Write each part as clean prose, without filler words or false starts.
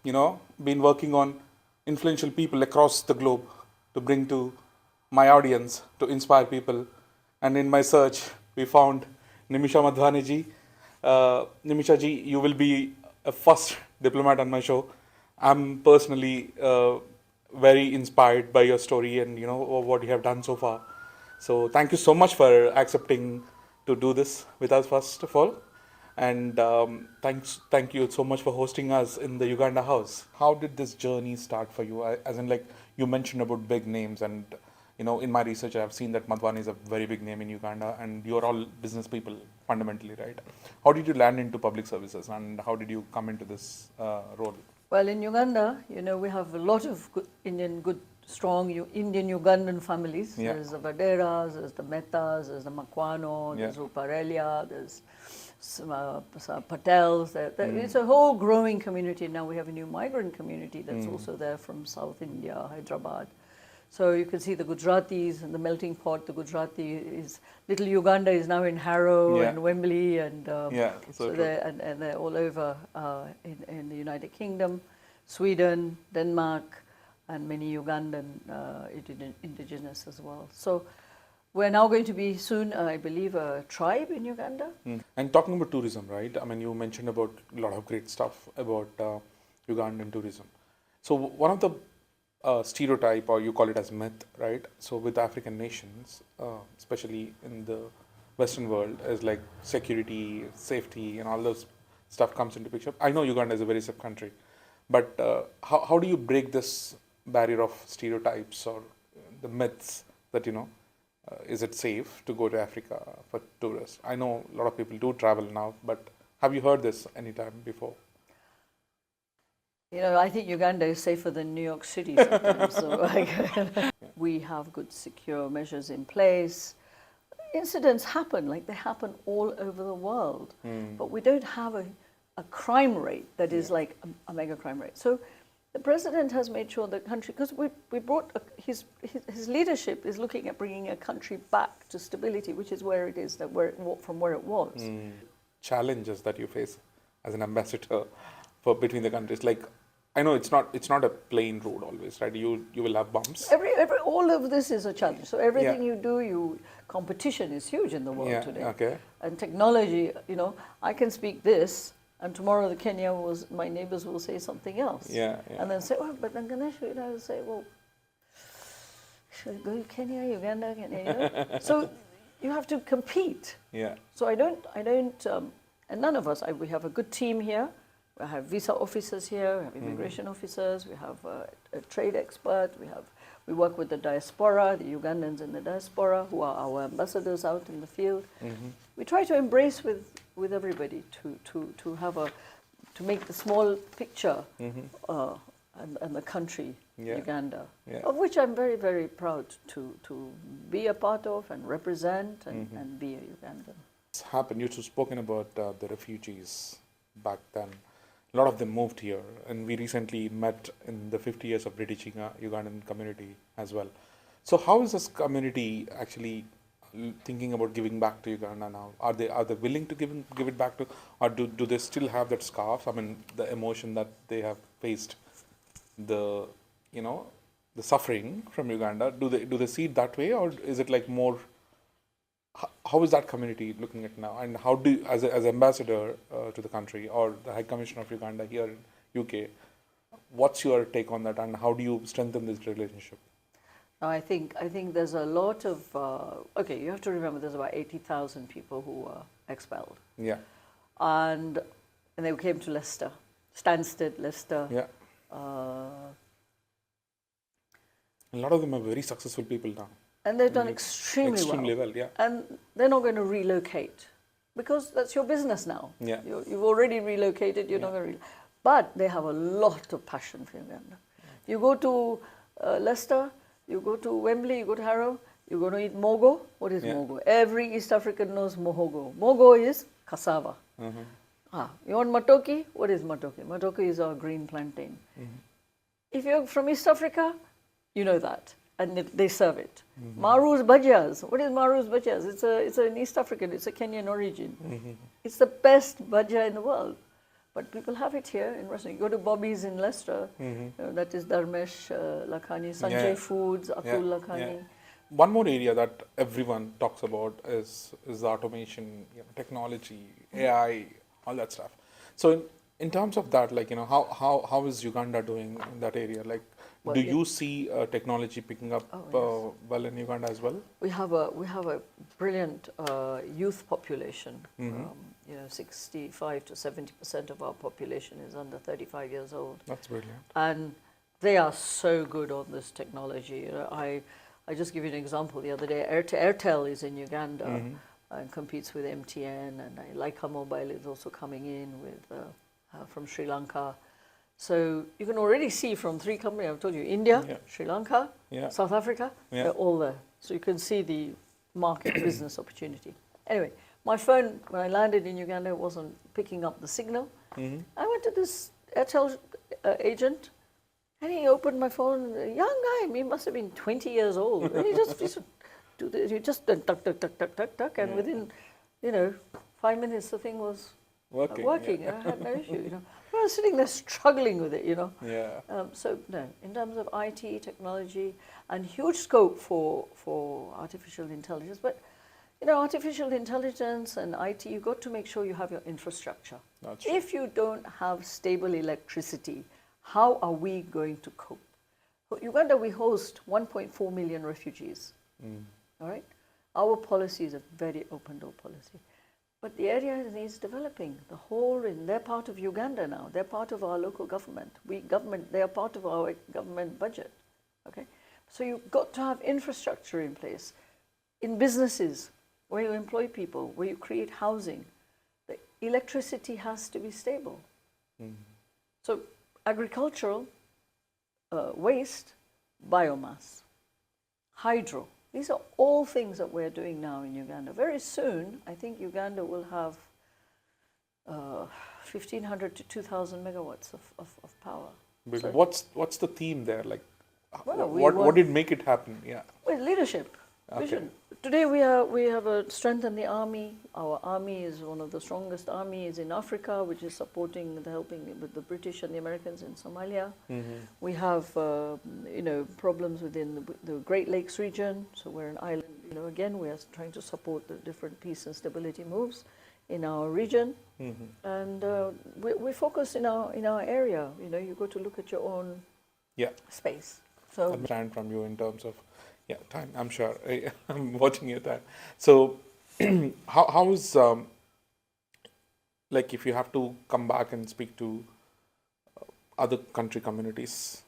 been working on influential people across the globe to bring to my audience to inspire people. And in my search, we found Nimisha Madhwani ji. Nimisha ji, you will be a first diplomat on my show. I'm personally very inspired by your story and what you have done so far. So thank you so much for accepting to do this with us first of all. And thank you so much for hosting us in the Uganda house. How did this journey start for you? As in, like you mentioned about big names, and in my research, I have seen that Madhwani is a very big name in Uganda, and you're all business people fundamentally, right? How did you land into public services, and how did you come into this role? Well, in Uganda, we have a lot of strong Indian Ugandan families. Yeah. There's the Vaderas, there's the Metas, there's the Makwano, Yeah. there's Uparelia, there's some Patels. It's a whole growing community. Now we have a new migrant community that's also there from South India, Hyderabad. So you can see the Gujaratis and the melting pot. The Gujarati is, little Uganda is now in Harrow Yeah. and Wembley, and so they're all over in the United Kingdom, Sweden, Denmark, and many Ugandan indigenous as well. So we're now going to be soon, I believe, a tribe in Uganda. And talking about tourism, right? I mean, you mentioned about a lot of great stuff about Ugandan tourism. So one of the stereotype, or you call it as myth, right? So with African nations, especially in the Western world, is like security, safety, and all those stuff comes into picture. I know Uganda is a very safe country, but how do you break this barrier of stereotypes or the myths that is it safe to go to Africa for tourists? I know a lot of people do travel now, but have you heard this anytime before? I think Uganda is safer than New York City sometimes. So we have good secure measures in place. Incidents happen, like they happen all over the world, but we don't have a crime rate that is like a mega crime rate. So the president has made sure the country, because we brought his leadership is looking at bringing a country back to stability, which is where it is from where it was. Challenges that you face as an ambassador between the countries, like I know it's not a plain road always, right? You will have bumps. All of this is a challenge. So everything you do, competition is huge in the world today. Okay. And technology, I can speak this, and tomorrow my neighbors will say something else. Yeah. And then say, but then Ganesh, will say, well, should I go to Kenya, Uganda, Kenya? So you have to compete. Yeah. So I don't, and none of us, we have a good team here. We have visa officers here, we have immigration officers, we have a trade expert, we work with the diaspora, the Ugandans in the diaspora, who are our ambassadors out in the field. We try to embrace with everybody to make the small picture and the country, Uganda, of which I'm very, very proud to be a part of and represent and be a Ugandan. It's happened. You've spoken about the refugees back then. A lot of them moved here, and we recently met in the 50 years of British Ugandan community as well. So how is this community actually thinking about giving back to Uganda now? Are they willing to give it back to, or do they still have that scarf? I mean, the emotion that they have faced, the suffering from Uganda. Do they see it that way, or is it like more? How is that community looking at now, and how do you, as ambassador to the country or the High Commissioner of Uganda here in UK, what's your take on that, and how do you strengthen this relationship? I think there's a lot of you have to remember there's about 80,000 people who were expelled. Yeah. And they came to Leicester, Stansted, Leicester. Yeah. A lot of them are very successful people now. And they've done extremely well, yeah. And they're not going to relocate because that's your business now. Yeah. You've already relocated, you're not going to But they have a lot of passion for Uganda. You go to Leicester, you go to Wembley, you go to Harrow, you're going to eat mogo. What is mogo? Every East African knows mohogo. Mogo is cassava. You want matoki? What is matoki? Matoki is our green plantain. If you're from East Africa, you know that. And they serve it. Maru's bhajias. What is Maru's bhajias? It's an East African, it's a Kenyan origin. It's the best bhajia in the world. But people have it here in restaurants. You go to Bobby's in Leicester, that is Dharmesh Lakhani, Sanjay Foods, Atul Lakhani. One more area that everyone talks about is the automation, technology, AI, all that stuff. So in terms of that, like, how is Uganda doing in that area? Like, do you see technology picking up well in Uganda as well? We have a brilliant youth population. 65 to 70% of our population is under 35 years old. That's brilliant. And they are so good on this technology. I just give you an example. The other day, Airtel is in Uganda and competes with MTN, and Leica Mobile is also coming in with from Sri Lanka. So you can already see from 3 companies, I've told you, India, Sri Lanka, South Africa, they're all there. So you can see the market business opportunity. Anyway, my phone, when I landed in Uganda, wasn't picking up the signal. I went to this Airtel agent, and he opened my phone. A young guy, he must have been 20 years old. And he just tuck, tuck, tuck, tuck, tuck, tuck, and within, 5 minutes, the thing was working. I had no issue, I was sitting there struggling with it, So, no, in terms of IT, technology, and huge scope for artificial intelligence. But, artificial intelligence and IT, you've got to make sure you have your infrastructure. That's if you don't have stable electricity, how are we going to cope? For Uganda, we host 1.4 million refugees. All right? Our policy is a very open door policy. But the area needs developing. They're part of Uganda now. They're part of our local government. They are part of our government budget. Okay? So you've got to have infrastructure in place. In businesses, where you employ people, where you create housing, the electricity has to be stable. So agricultural, waste, biomass, hydro. These are all things that we're doing now in Uganda. Very soon, I think Uganda will have 1,500 to 2,000 megawatts of power. So what's the theme there? Like, well, what did make it happen? Yeah. Well, leadership, vision. Today we have strengthened the army. Our army is one of the strongest armies in Africa, which is helping with the British and the Americans in Somalia. We have problems within the Great Lakes region, so we're an island. Again, we are trying to support the different peace and stability moves in our region, and we focus in our area. You got to look at your own space. So I understand from you in terms of time. I'm sure I'm watching your time. So how is like, if you have to come back and speak to other country communities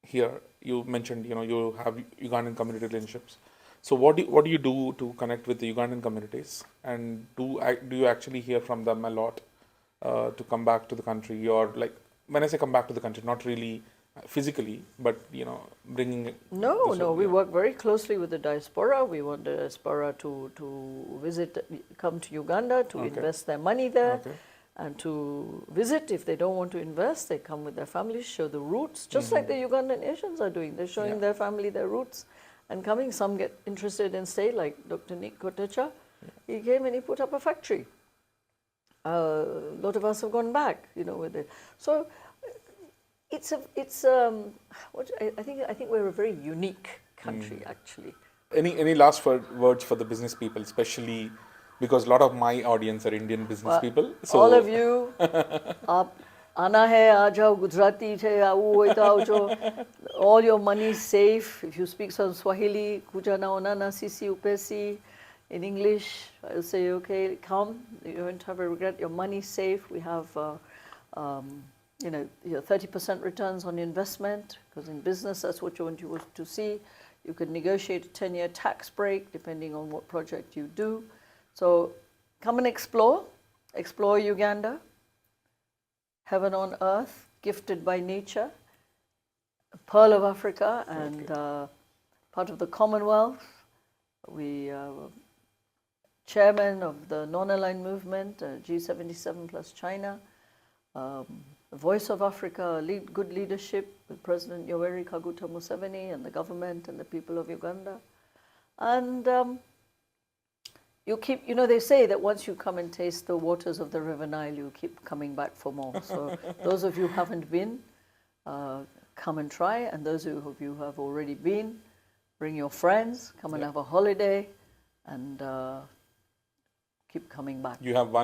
here, you mentioned you have Ugandan community relationships. So what do you do to connect with the Ugandan communities, and do you actually hear from them a lot to come back to the country? Or, like, when I say come back to the country, not really physically, but bringing it. No, we work very closely with the diaspora. We want the diaspora to come to Uganda to invest their money there, and to visit. If they don't want to invest, they come with their families, show the roots, just like the Ugandan Asians are doing. They're showing their family their roots and coming. Some get interested and stay, like Dr. Nick Kotecha. He came and he put up a factory. A lot of us have gone back, with it. So I think we're a very unique country, actually. Any last words for the business people, especially because a lot of my audience are Indian business people. So all of you, आना है आ जाओ गुजराती थे आओ इधर all your money is safe. If you speak some Swahili, kuja naonana sisi upesi. In English, I'll say, okay, come. You won't have a regret. Your money is safe. We have, your 30% returns on investment, because in business that's what you want to see. You can negotiate a 10-year tax break depending on what project you do. So come and explore Uganda, heaven on earth, gifted by nature, a pearl of Africa, and part of the Commonwealth. We are chairman of the non-aligned movement, G77 plus China, the voice of Africa, good leadership with President Yoweri Kaguta Museveni and the government and the people of Uganda. And you keep, you know, they say that once you come and taste the waters of the River Nile, you keep coming back for more. So those of you who haven't been, come and try. And those of you who have already been, bring your friends, come and have a holiday, and keep coming back. You have one